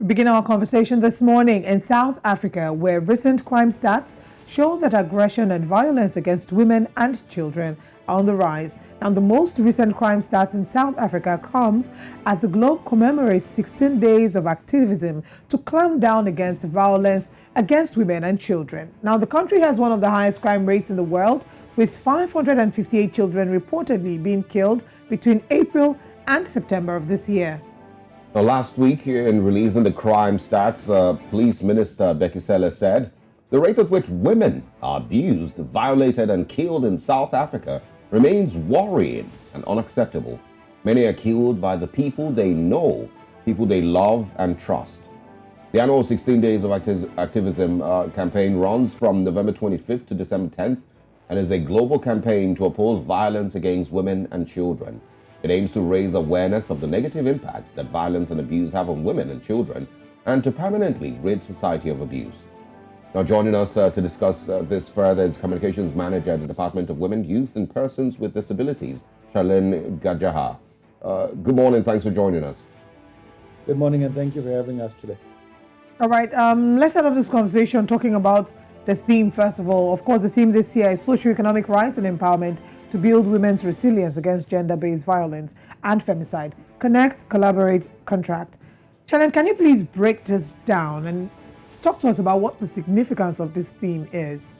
We begin our conversation this morning in South Africa, where recent crime stats show that aggression and violence against women and children are on the rise. Now, the most recent crime stats in South Africa comes as the globe commemorates 16 days of activism to clamp down against violence against women and children. Now, the country has one of the highest crime rates in the world, with 558 children reportedly being killed between April and September of this year. Now, last week, in releasing the crime stats, Police Minister Bheki Cele said the rate at which women are abused, violated and killed in South Africa remains worrying and unacceptable. Many are killed by the people they know, people they love and trust. The annual 16 Days of Activism campaign runs from November 25th to December 10th and is a global campaign to oppose violence against women and children. It aims to raise awareness of the negative impact that violence and abuse have on women and children and to permanently rid society of abuse. Now, joining us to discuss this further is Communications Manager at the Department of Women, Youth and Persons with Disabilities, Shalen Gajadhar. Good morning. Thanks for joining us. Good morning, and thank you for having us today. All right, let's start off this conversation talking about the theme, first of all. Of course, the theme this year is socioeconomic rights and empowerment to build women's resilience against gender-based violence and femicide. Connect, collaborate, contract. Shalen, can you please break this down and talk to us about what the significance of this theme is?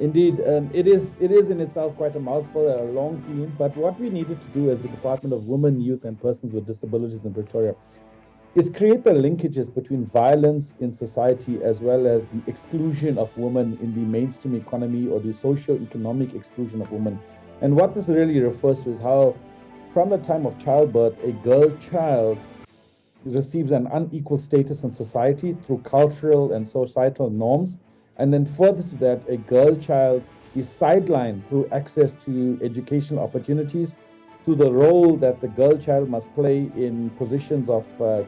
Indeed, it is in itself quite a mouthful, a long theme, but what we needed to do as the Department of Women, Youth and Persons with Disabilities in Pretoria is create the linkages between violence in society as well as the exclusion of women in the mainstream economy or the socio-economic exclusion of women. And what this really refers to is how from the time of childbirth, a girl child receives an unequal status in society through cultural and societal norms. And then further to that, a girl child is sidelined through access to educational opportunities, to the role that the girl child must play in positions of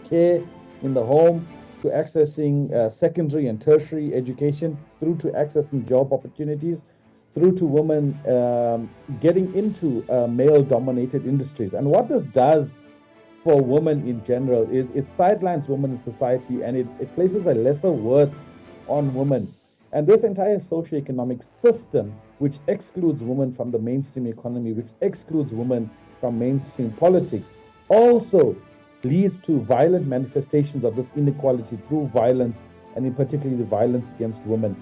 care in the home, to accessing secondary and tertiary education, through to accessing job opportunities, through to women getting into male-dominated industries. And what this does for women in general is it sidelines women in society and it places a lesser worth on women. And this entire socioeconomic system, which excludes women from the mainstream economy, which excludes women from mainstream politics, also leads to violent manifestations of this inequality through violence, and in particular the violence against women.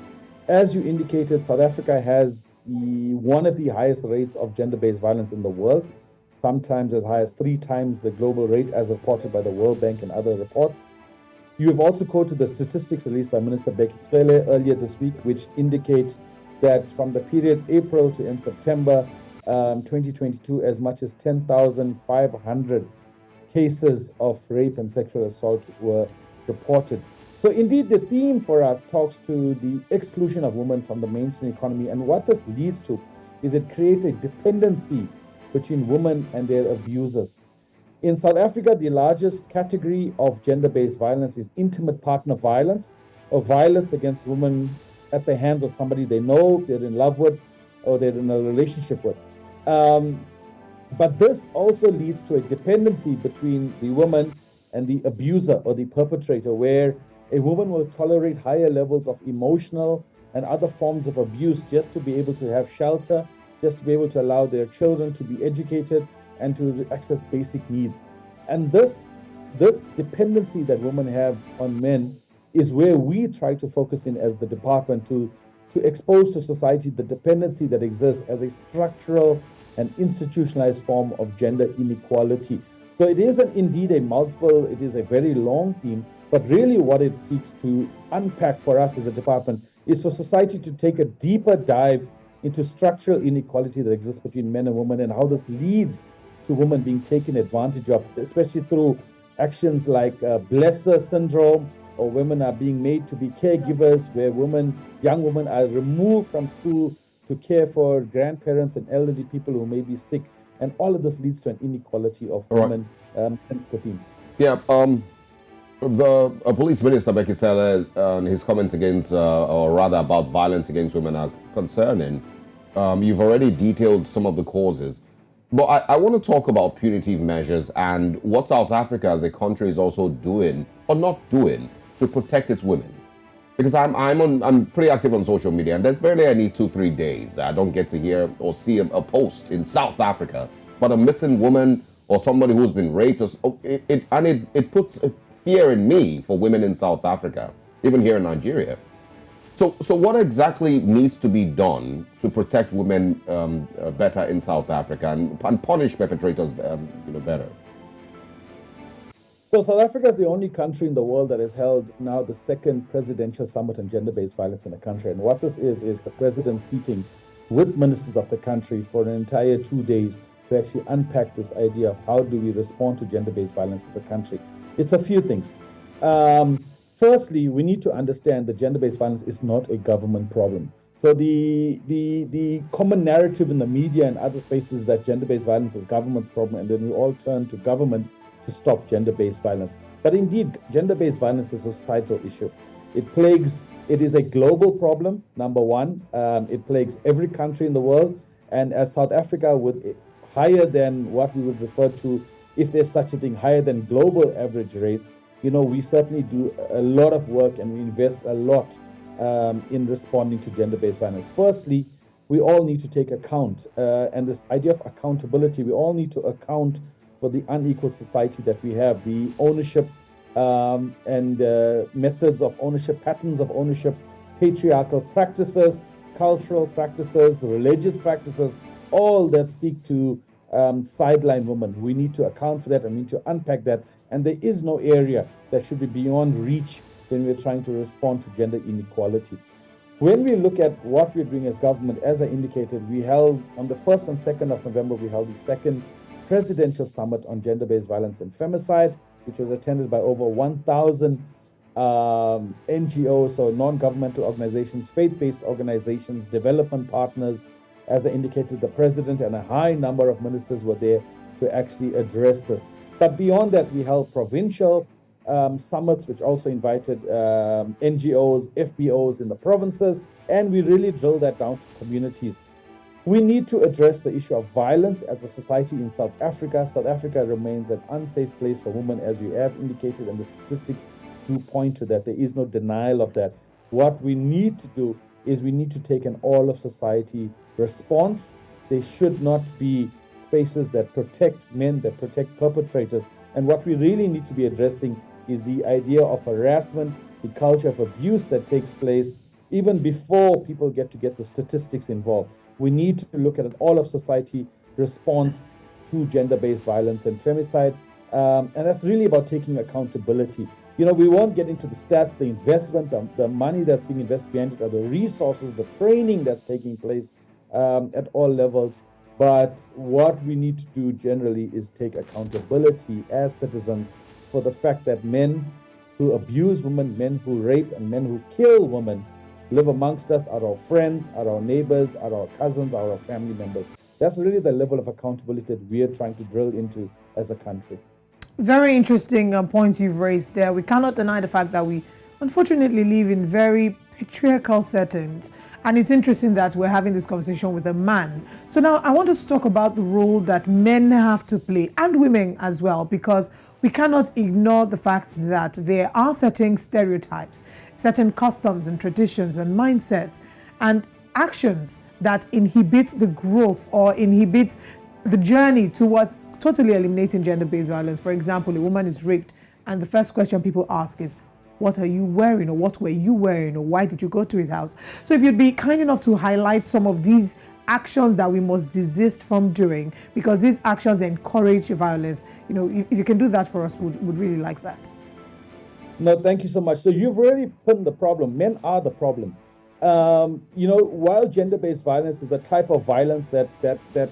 As you indicated, South Africa has one of the highest rates of gender-based violence in the world, sometimes as high as 3 times the global rate as reported by the World Bank and other reports. You have also quoted the statistics released by Minister Bheki Cele earlier this week, which indicate that from the period April to end September 2022, as much as 10,500 cases of rape and sexual assault were reported. So indeed, the theme for us talks to the exclusion of women from the mainstream economy. And what this leads to is it creates a dependency between women and their abusers. In South Africa, the largest category of gender-based violence is intimate partner violence, or violence against women at the hands of somebody they know, they're in love with, or they're in a relationship with. But this also leads to a dependency between the woman and the abuser or the perpetrator, where a woman will tolerate higher levels of emotional and other forms of abuse just to be able to have shelter, just to be able to allow their children to be educated and to access basic needs. And this dependency that women have on men is where we try to focus in as the department to expose to society the dependency that exists as a structural and institutionalized form of gender inequality. So it is indeed a mouthful, it is a very long theme, but really what it seeks to unpack for us as a department is for society to take a deeper dive into structural inequality that exists between men and women and how this leads to women being taken advantage of, especially through actions like blesser syndrome, or women are being made to be caregivers, where young women are removed from school to care for grandparents and elderly people who may be sick. And all of this leads to an inequality of women, hence the theme. Yeah, the Police Minister Bheki Cele and his comments against, or rather about violence against women are concerning. You've already detailed some of the causes. But I want to talk about punitive measures and what South Africa as a country is also doing or not doing to protect its women. Because I'm pretty active on social media, and there's barely any 2-3 days I don't get to hear or see a post in South Africa about a missing woman or somebody who's been raped. It puts fear in me for women in South Africa, even here in Nigeria. So what exactly needs to be done to protect women better in South Africa and punish perpetrators better? So South Africa is the only country in the world that has held now the second presidential summit on gender-based violence in the country. And what this is the president sitting with ministers of the country for an entire 2 days to actually unpack this idea of how do we respond to gender-based violence as a country. It's a few things. Firstly, we need to understand that gender-based violence is not a government problem. So the common narrative in the media and other spaces that gender-based violence is government's problem, and then we all turn to government to stop gender-based violence. But indeed, gender-based violence is a societal issue. It is a global problem, number one. It plagues every country in the world. And as South Africa, with higher than what we would refer to, if there's such a thing, higher than global average rates, we certainly do a lot of work and we invest a lot in responding to gender-based violence. Firstly, we all need to take account, and this idea of accountability, we all need to account for the unequal society that we have, the ownership and methods of ownership, patterns of ownership, patriarchal practices, cultural practices, religious practices, all that seek to sideline women. We need to account for that and we need to unpack that. And there is no area that should be beyond reach when we're trying to respond to gender inequality. When we look at what we're doing as government, as I indicated, we held on the 1st and 2nd of November, we held the second presidential summit on gender-based violence and femicide, which was attended by over 1,000 NGOs, so non-governmental organizations, faith-based organizations, development partners. As I indicated, the president and a high number of ministers were there to actually address this. But beyond that, we held provincial summits, which also invited NGOs, FBOs in the provinces, and we really drilled that down to communities. We need to address the issue of violence as a society in South Africa. South Africa remains an unsafe place for women, as you have indicated, and the statistics do point to that. There is no denial of that. What we need to do is we need to take an all-of-society response. There should not be spaces that protect men, that protect perpetrators. And what we really need to be addressing is the idea of harassment, the culture of abuse that takes place even before people get the statistics involved. We need to look at an all-of-society response to gender-based violence and femicide. And that's really about taking accountability. We won't get into the stats, the investment, the money that's being invested behind it, or the resources, the training that's taking place at all levels. But what we need to do generally is take accountability as citizens for the fact that men who abuse women, men who rape, and men who kill women live amongst us, are our friends, are our neighbors, are our cousins, are our family members. That's really the level of accountability that we are trying to drill into as a country. Very interesting points you've raised there. We cannot deny the fact that we unfortunately live in very patriarchal settings. And it's interesting that we're having this conversation with a man. So now I want us to talk about the role that men have to play, and women as well, because we cannot ignore the fact that there are certain stereotypes, certain customs and traditions and mindsets and actions that inhibit the growth or inhibit the journey towards totally eliminating gender-based violence. For example, a woman is raped and the first question people ask is, what are you wearing, or what were you wearing, or why did you go to his house? So if you'd be kind enough to highlight some of these actions that we must desist from doing, because these actions encourage violence. If you can do that for us, would really like that. No, thank you so much. So you've really put in the problem. Men are the problem. While gender-based violence is a type of violence that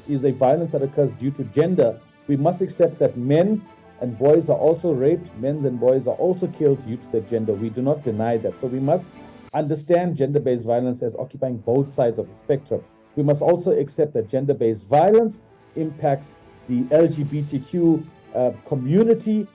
is a violence that occurs due to gender, we must accept that men and boys are also raped, men and boys are also killed due to their gender. We do not deny that. So we must understand gender-based violence as occupying both sides of the spectrum. We must also accept that gender-based violence impacts the LGBTQ community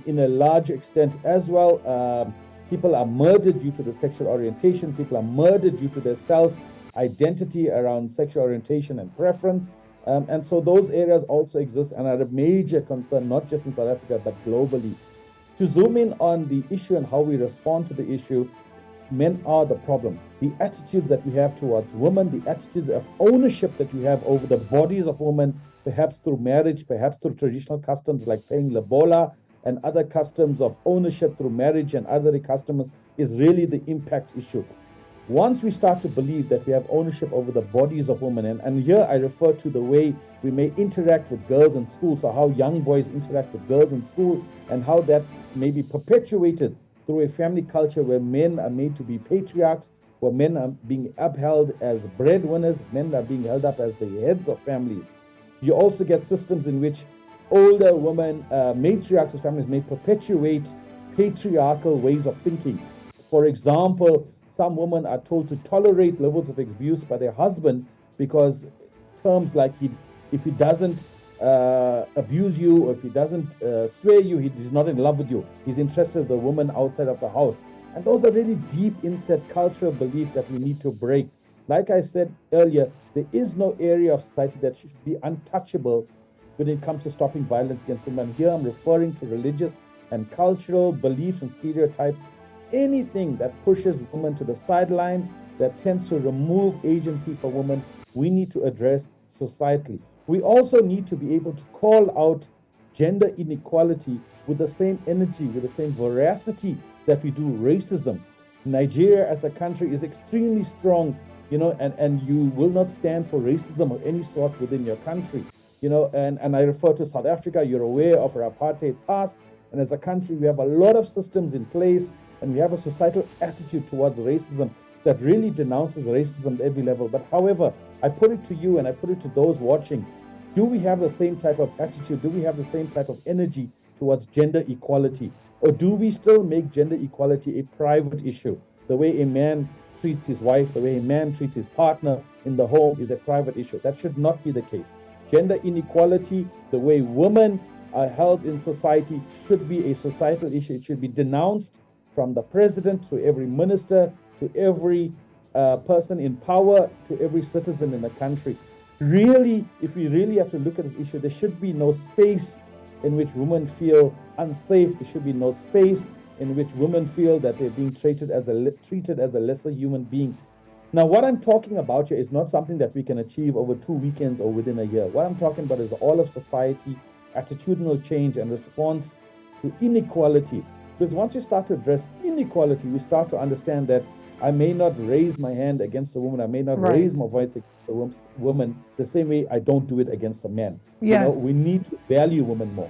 in a large extent as well. People are murdered due to their sexual orientation. People are murdered due to their self-identity around sexual orientation and preference. And so those areas also exist and are a major concern, not just in South Africa, but globally. To zoom in on the issue and how we respond to the issue, men are the problem. The attitudes that we have towards women, the attitudes of ownership that we have over the bodies of women, perhaps through marriage, perhaps through traditional customs like paying lobola and other customs of ownership through marriage and other customs, is really the impact issue. Once we start to believe that we have ownership over the bodies of women, and here I refer to the way we may interact with girls in school, so how young boys interact with girls in school, and how that may be perpetuated through a family culture where men are made to be patriarchs, where men are being upheld as breadwinners, men are being held up as the heads of families. You also get systems in which older women, matriarchs of families, may perpetuate patriarchal ways of thinking. For example, some women are told to tolerate levels of abuse by their husband because terms like if he doesn't abuse you, or if he doesn't swear you, he's not in love with you. He's interested in the woman outside of the house. And those are really deep inset cultural beliefs that we need to break. Like I said earlier, there is no area of society that should be untouchable when it comes to stopping violence against women. Here I'm referring to religious and cultural beliefs and stereotypes. Anything that pushes women to the sideline, that tends to remove agency for women, we need to address societally. We also need to be able to call out gender inequality with the same energy, with the same veracity that we do racism. Nigeria as a country is extremely strong, and you will not stand for racism of any sort within your country. And I refer to South Africa. You're aware of our apartheid past. And as a country, we have a lot of systems in place, and we have a societal attitude towards racism that really denounces racism at every level. But however, I put it to you and I put it to those watching, do we have the same type of attitude? Do we have the same type of energy towards gender equality? Or do we still make gender equality a private issue? The way a man treats his wife, the way a man treats his partner in the home is a private issue. That should not be the case. Gender inequality, the way women are held in society, should be a societal issue. It should be denounced from the president to every minister, to every person in power, to every citizen in the country. Really, if we really have to look at this issue, there should be no space in which women feel unsafe. There should be no space in which women feel that they're being treated as a lesser human being. Now, what I'm talking about here is not something that we can achieve over 2 weekends or within a year. What I'm talking about is all of society, attitudinal change and response to inequality. Because once we start to address inequality, we start to understand that I may not raise my hand against a woman. I may not raise my voice against a woman the same way I don't do it against a man. Yes. We need to value women more.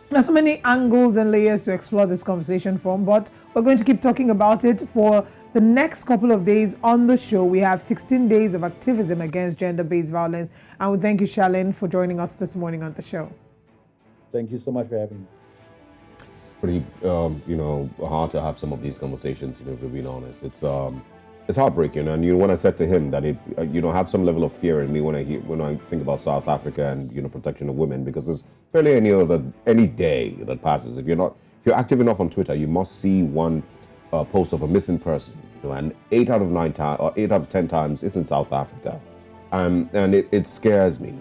There's so many angles and layers to explore this conversation from, but we're going to keep talking about it for the next couple of days on the show. We have 16 days of activism against gender-based violence. And we thank you, Shalen, for joining us this morning on the show. Thank you so much for having me. Pretty, hard to have some of these conversations, if we're being honest. It's heartbreaking. And, when I said to him that have some level of fear in me when I think about South Africa and, protection of women, because there's barely any day that passes. If you're active enough on Twitter, you must see one post of a missing person, and 8 out of 10 times it's in South Africa. And it scares me.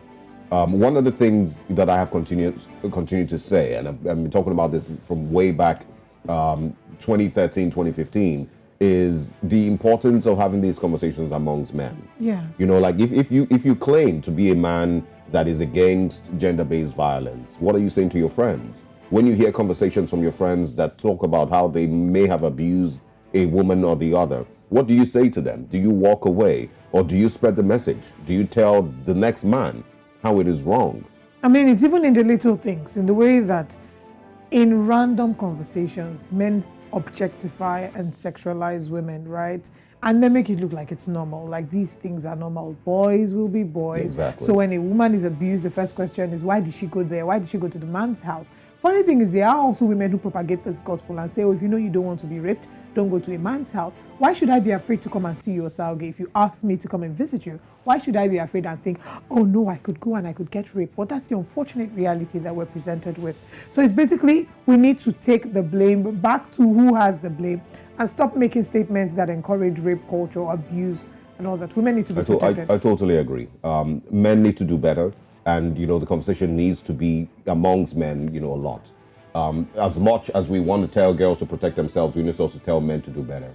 One of the things that I have continued to say, and I've been talking about this from way back 2013, 2015, is the importance of having these conversations amongst men. Yeah. Like if you claim to be a man that is against gender-based violence, what are you saying to your friends? When you hear conversations from your friends that talk about how they may have abused a woman or the other, what do you say to them? Do you walk away, or do you spread the message? Do you tell the next man how it is wrong? I mean, it's even in the little things, in the way that in random conversations, men objectify and sexualize women, right? And they make it look like it's normal, like these things are normal. Boys will be boys. Exactly. So when a woman is abused, the first question is, why did she go there? Why did she go to the man's house? Funny thing is, there are also women who propagate this gospel and say, oh, if you know you don't want to be raped, don't go to a man's house. Why should I be afraid to come and see you, Osalge? If you ask me to come and visit you, why should I be afraid and think, oh no, I could go and I could get raped? But that's the unfortunate reality that we're presented with. So it's basically, we need to take the blame back to who has the blame and stop making statements that encourage rape culture, abuse, and all that. Women need to be protected. I totally agree. Men need to do better. and the conversation needs to be amongst men, a lot. As much as we want to tell girls to protect themselves, we need to also tell men to do better.